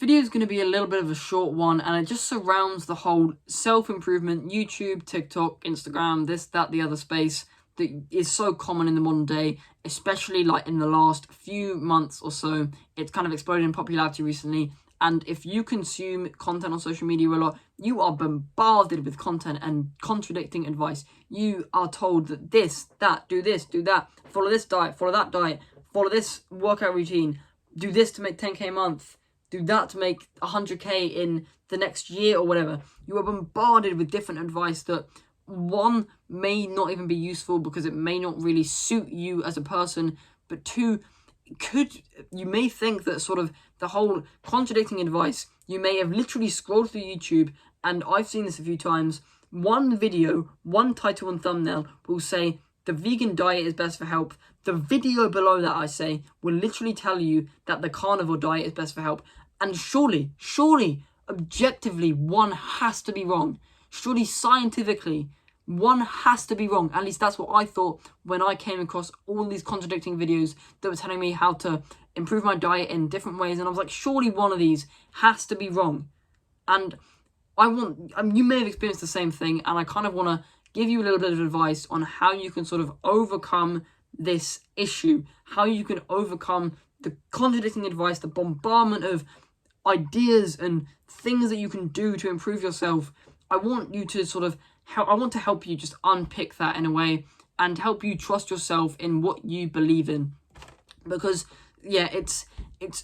Video is going to be a little bit of a short one, and it just surrounds the whole self-improvement, YouTube, TikTok, Instagram, this, that, the other space that is so common in the modern day, especially like in the last few months or so. It's kind of exploded in popularity recently, and if you consume content on social media a lot, you are bombarded with content and contradicting advice. You are told that this, do that, follow this diet, follow this workout routine, do this to make 10k a month, do that to make 100k in the next year or whatever. You are bombarded with different advice that, one, may not even be useful because it may not really suit you as a person, but two, you may think that sort of the whole contradicting advice, you may have literally scrolled through YouTube, and I've seen this a few times, one video, one title and thumbnail will say, the vegan diet is best for health. The video below that, I say, will literally tell you that the carnivore diet is best for health. And surely, objectively, one has to be wrong. Surely, scientifically, one has to be wrong. At least that's what I thought when I came across all these contradicting videos that were telling me how to improve my diet in different ways. And I was like, surely one of these has to be wrong. And you may have experienced the same thing, and I kind of want to give you a little bit of advice on how you can sort of overcome this issue, how you can overcome the contradicting advice, the bombardment of ideas and things that you can do to improve yourself. I want to help you just unpick that in a way and help you trust yourself in what you believe in. Because, yeah, it's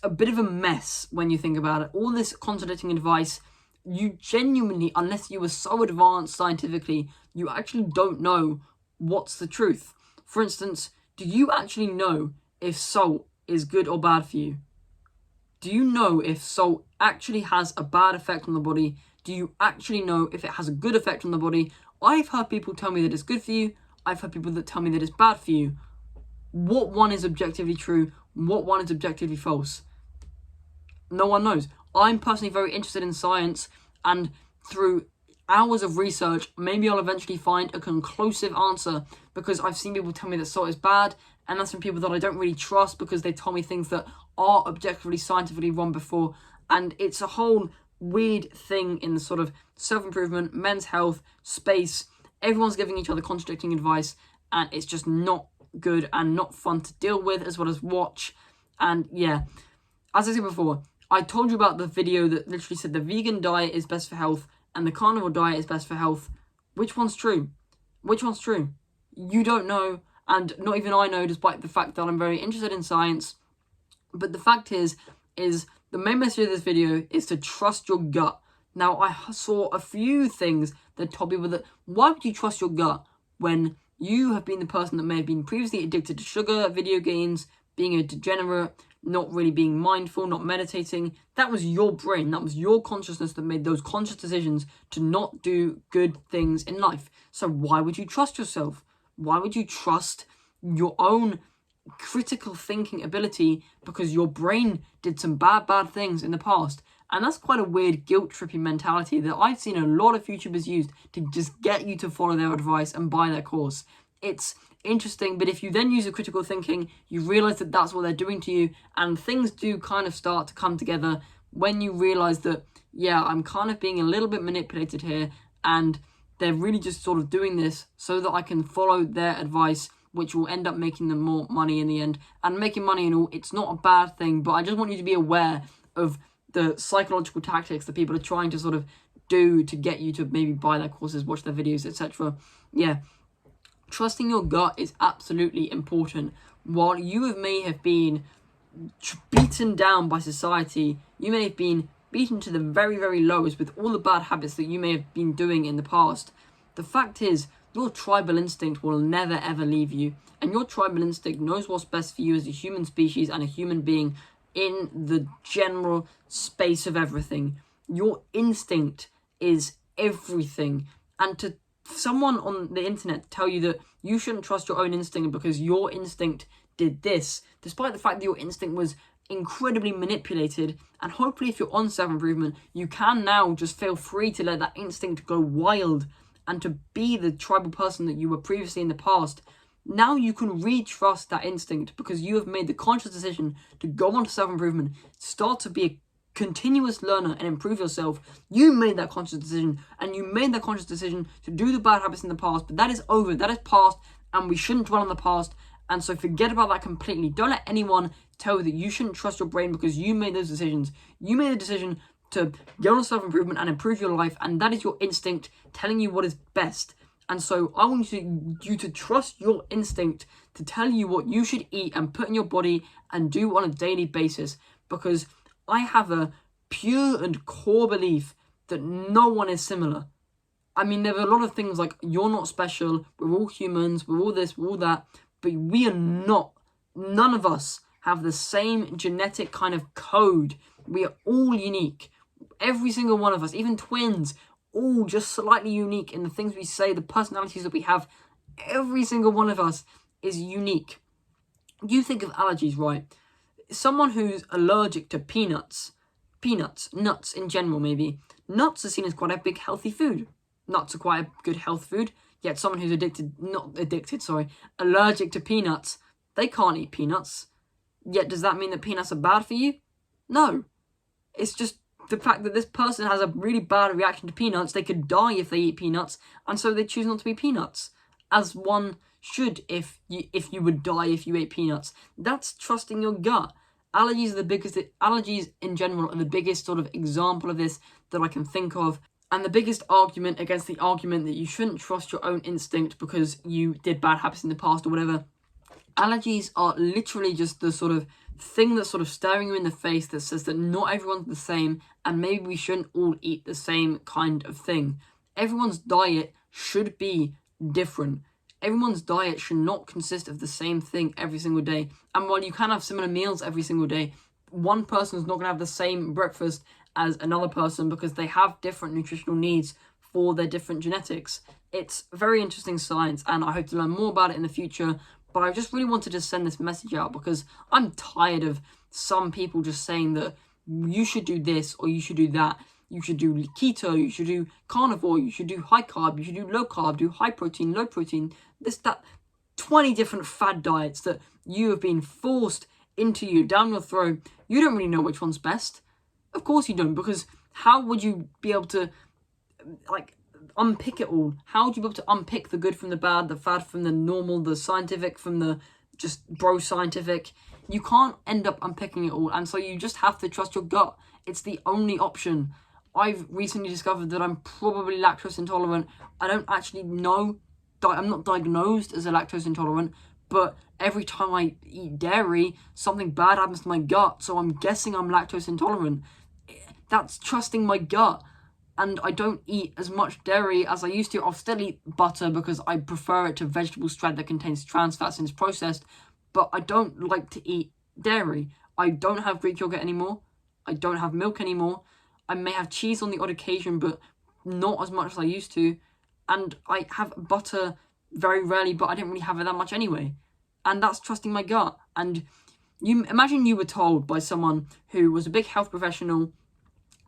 a bit of a mess when you think about it. All this contradicting advice, you genuinely, unless you were so advanced scientifically, you actually don't know what's the truth. For instance, do you actually know if salt is good or bad for you? Do you know if salt actually has a bad effect on the body? Do you actually know if it has a good effect on the body? I've heard people tell me that it's good for you. I've heard people that tell me that it's bad for you. What one is objectively true? What one is objectively false? No one knows. I'm personally very interested in science, and through hours of research, maybe I'll eventually find a conclusive answer, because I've seen people tell me that salt is bad, and that's from people that I don't really trust because they told me things that are objectively scientifically wrong before. And it's a whole weird thing in the sort of self-improvement, men's health space. Everyone's giving each other contradicting advice, and it's just not good and not fun to deal with as well as watch. And yeah, as I said before, I told you about the video that literally said the vegan diet is best for health and the carnivore diet is best for health. Which one's true? Which one's true? You don't know, and not even I know, despite the fact that I'm very interested in science. But the fact is the main message of this video is to trust your gut. Now, I saw a few things that told people that, why would you trust your gut when you have been the person that may have been previously addicted to sugar, video games, being a degenerate, not really being mindful, not meditating? That was your brain, that was your consciousness that made those conscious decisions to not do good things in life. So why would you trust yourself? Why would you trust your own critical thinking ability because your brain did some bad things in the past? And that's quite a weird guilt-trippy mentality that I've seen a lot of YouTubers use to just get you to follow their advice and buy their course. It's interesting, but if you then use a critical thinking, you realize that that's what they're doing to you, and things do kind of start to come together when you realize that, yeah, I'm kind of being a little bit manipulated here, and they're really just sort of doing this so that I can follow their advice, which will end up making them more money in the end. And making money and all, it's not a bad thing, but I just want you to be aware of the psychological tactics that people are trying to sort of do to get you to maybe buy their courses, watch their videos, etc. Yeah, trusting your gut is absolutely important. While you may have been beaten down by society, you may have been beaten to the very, very lowest with all the bad habits that you may have been doing in the past, the fact is, your tribal instinct will never ever leave you, and your tribal instinct knows what's best for you as a human species and a human being in the general space of everything. Your instinct is everything, and to someone on the internet tell you that you shouldn't trust your own instinct because your instinct did this, despite the fact that your instinct was incredibly manipulated, and hopefully if you're on self-improvement, you can now just feel free to let that instinct go wild and to be the tribal person that you were previously in the past. Now you can re-trust that instinct because you have made the conscious decision to go on to self-improvement, start to be continuous learner and improve yourself. You made that conscious decision, and you made that conscious decision to do the bad habits in the past, but that is over, that is past, and we shouldn't dwell on the past. And so forget about that completely. Don't let anyone tell you that you shouldn't trust your brain because you made those decisions. You made a decision to get on self-improvement and improve your life, and that is your instinct telling you what is best. And so I want you to trust your instinct to tell you what you should eat and put in your body and do on a daily basis, because I have a pure and core belief that no one is similar. I mean, there are a lot of things like you're not special, we're all humans, we're all this, we're all that, but we are not. None of us have the same genetic kind of code. We are all unique. Every single one of us, even twins, all just slightly unique in the things we say, the personalities that we have. Every single one of us is unique. You think of allergies, right? Someone who's allergic to peanuts, nuts in general maybe. Nuts are seen as quite a big healthy food. Nuts are quite a good health food. Yet someone who's allergic to peanuts, they can't eat peanuts. Yet does that mean that peanuts are bad for you? No. It's just the fact that this person has a really bad reaction to peanuts. They could die if they eat peanuts, and so they choose not to be peanuts, as one should if you would die if you ate peanuts. That's trusting your gut. Allergies in general are the biggest sort of example of this that I can think of, and the biggest argument against the argument that you shouldn't trust your own instinct because you did bad habits in the past or whatever. Allergies are literally just the sort of thing that's sort of staring you in the face that says that not everyone's the same, and maybe we shouldn't all eat the same kind of thing. Everyone's diet should be different. Everyone's diet should not consist of the same thing every single day. And while you can have similar meals every single day, one person's not going to have the same breakfast as another person because they have different nutritional needs for their different genetics. It's very interesting science, and I hope to learn more about it in the future. But I just really wanted to send this message out because I'm tired of some people just saying that you should do this or you should do that. You should do keto, you should do carnivore, you should do high carb, you should do low carb, do high protein, low protein, this, that, 20 different fad diets that you have been forced into you, down your throat. You don't really know which one's best. Of course you don't, because how would you be able to, unpick it all? How would you be able to unpick the good from the bad, the fad from the normal, the scientific from the just bro-scientific? You can't end up unpicking it all, and so you just have to trust your gut. It's the only option. I've recently discovered that I'm probably lactose intolerant. I don't actually know. I'm not diagnosed as a lactose intolerant, but every time I eat dairy, something bad happens to my gut, so I'm guessing I'm lactose intolerant. That's trusting my gut. And I don't eat as much dairy as I used to. I'll still eat butter because I prefer it to vegetable strand that contains trans fats and is processed, but I don't like to eat dairy. I don't have Greek yogurt anymore. I don't have milk anymore. I may have cheese on the odd occasion, but not as much as I used to. And I have butter very rarely, but I didn't really have it that much anyway. And that's trusting my gut. And you imagine you were told by someone who was a big health professional.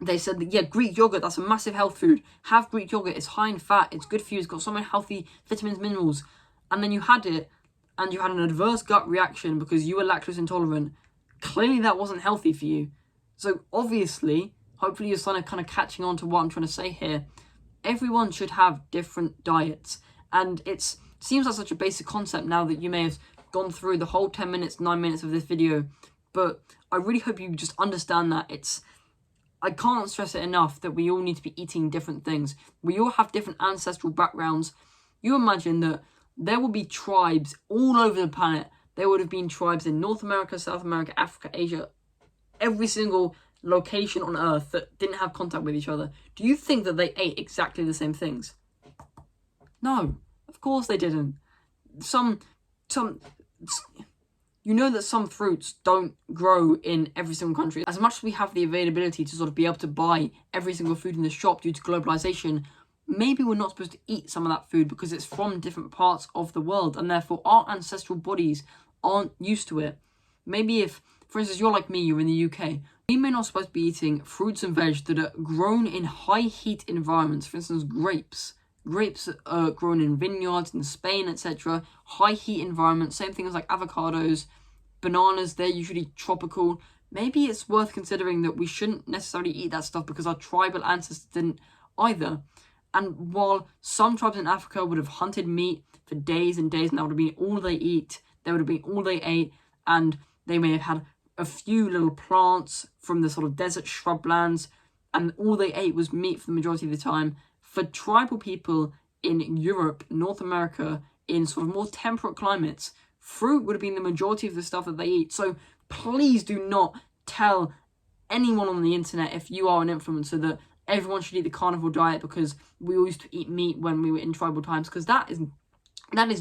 They said that, yeah, Greek yogurt, that's a massive health food. Have Greek yogurt, it's high in fat, it's good for you, it's got so many healthy vitamins, minerals. And then you had it, and you had an adverse gut reaction because you were lactose intolerant. Clearly that wasn't healthy for you. So obviously, hopefully you're kind of catching on to what I'm trying to say here. Everyone should have different diets. And it seems like such a basic concept now that you may have gone through the whole 10 minutes, 9 minutes of this video. But I really hope you just understand that I can't stress it enough that we all need to be eating different things. We all have different ancestral backgrounds. You imagine that there will be tribes all over the planet. There would have been tribes in North America, South America, Africa, Asia, every single location on Earth that didn't have contact with each other. Do you think that they ate exactly the same things? No, of course they didn't. You know that some fruits don't grow in every single country. As much as we have the availability to sort of be able to buy every single food in the shop due to globalization, maybe we're not supposed to eat some of that food because it's from different parts of the world, and therefore our ancestral bodies aren't used to it. Maybe if, for instance, you're like me, you're in the UK, we may not supposed to be eating fruits and veg that are grown in high heat environments. For instance, grapes. Grapes are grown in vineyards in Spain, etc. High heat environments, same thing as like avocados. Bananas, they're usually tropical. maybe it's worth considering that we shouldn't necessarily eat that stuff because our tribal ancestors didn't either. And while some tribes in Africa would have hunted meat for days and days, and that would have been all they eat, that would have been all they ate, and they may have had a few little plants from the sort of desert shrublands, and all they ate was meat for the majority of the time. For tribal people in Europe, North America, in sort of more temperate climates, fruit would have been the majority of the stuff that they eat. So please do not tell anyone on the internet, if you are an influencer, that everyone should eat the carnivore diet because we all used to eat meat when we were in tribal times, because that is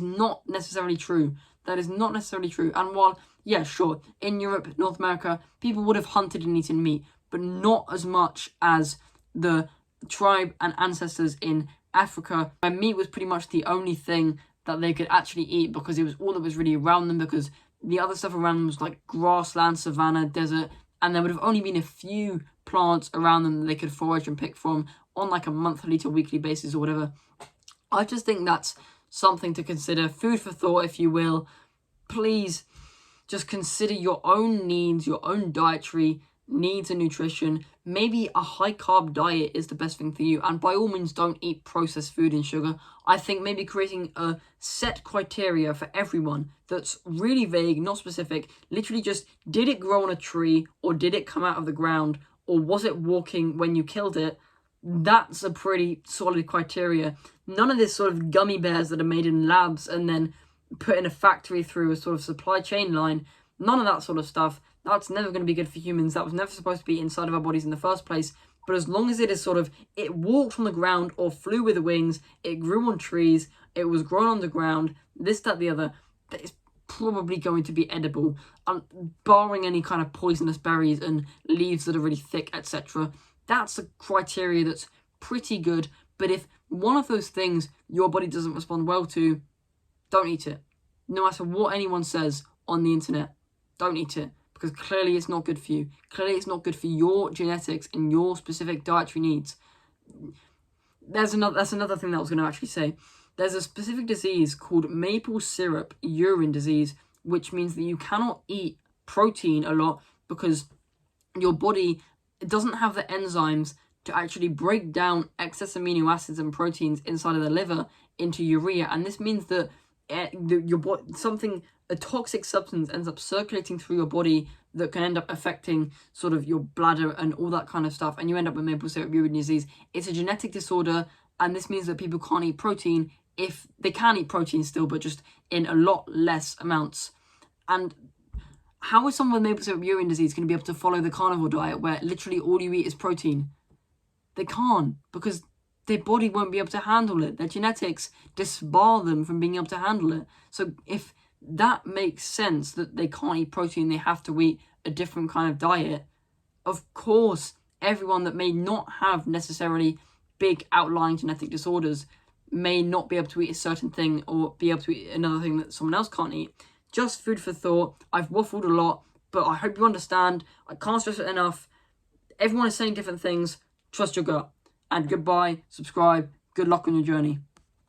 not necessarily true. That is not necessarily true. And while, yeah, sure, in Europe, North America, people would have hunted and eaten meat, but not as much as the tribe and ancestors in Africa, where meat was pretty much the only thing that they could actually eat because it was all that was really around them, because the other stuff around them was like grassland, savanna, desert, and there would have only been a few plants around them that they could forage and pick from on like a monthly to weekly basis or whatever. I just think that's something to consider. Food for thought, if you will. Please just consider your own needs, your own dietary needs and nutrition. Maybe a high carb diet is the best thing for you, and by all means don't eat processed food and sugar. I think maybe creating a set criteria for everyone that's really vague, not specific, literally just, did it grow on a tree, or did it come out of the ground, or was it walking when you killed it? That's a pretty solid criteria. None of this sort of gummy bears that are made in labs and then put in a factory through a sort of supply chain line. None of that sort of stuff. That's never going to be good for humans. That was never supposed to be inside of our bodies in the first place. But as long as it is sort of, it walked on the ground or flew with the wings, it grew on trees, it was grown on the ground, this, that, the other, that is probably going to be edible, barring any kind of poisonous berries and leaves that are really thick, etc. That's a criteria that's pretty good. But if one of those things your body doesn't respond well to, don't eat it. No matter what anyone says on the internet, don't eat it. Because clearly it's not good for you. Clearly it's not good for your genetics and your specific dietary needs. That's another thing that I was going to actually say. There's a specific disease called maple syrup urine disease, which means that you cannot eat protein a lot because your body doesn't have the enzymes to actually break down excess amino acids and proteins inside of the liver into urea. And this means that a toxic substance ends up circulating through your body that can end up affecting sort of your bladder and all that kind of stuff, and you end up with maple syrup urine disease. It's a genetic disorder, and this means that people can't eat protein. If they can eat protein still, but just in a lot less amounts. And how is someone with maple syrup urine disease going to be able to follow the carnivore diet where literally all you eat is protein? They can't, because their body won't be able to handle it. Their genetics disbar them from being able to handle it. So if that makes sense, that they can't eat protein, they have to eat a different kind of diet, of course, everyone that may not have necessarily big outlying genetic disorders may not be able to eat a certain thing or be able to eat another thing that someone else can't eat. Just food for thought. I've waffled a lot, but I hope you understand. I can't stress it enough. Everyone is saying different things. Trust your gut. And goodbye, subscribe, good luck on your journey.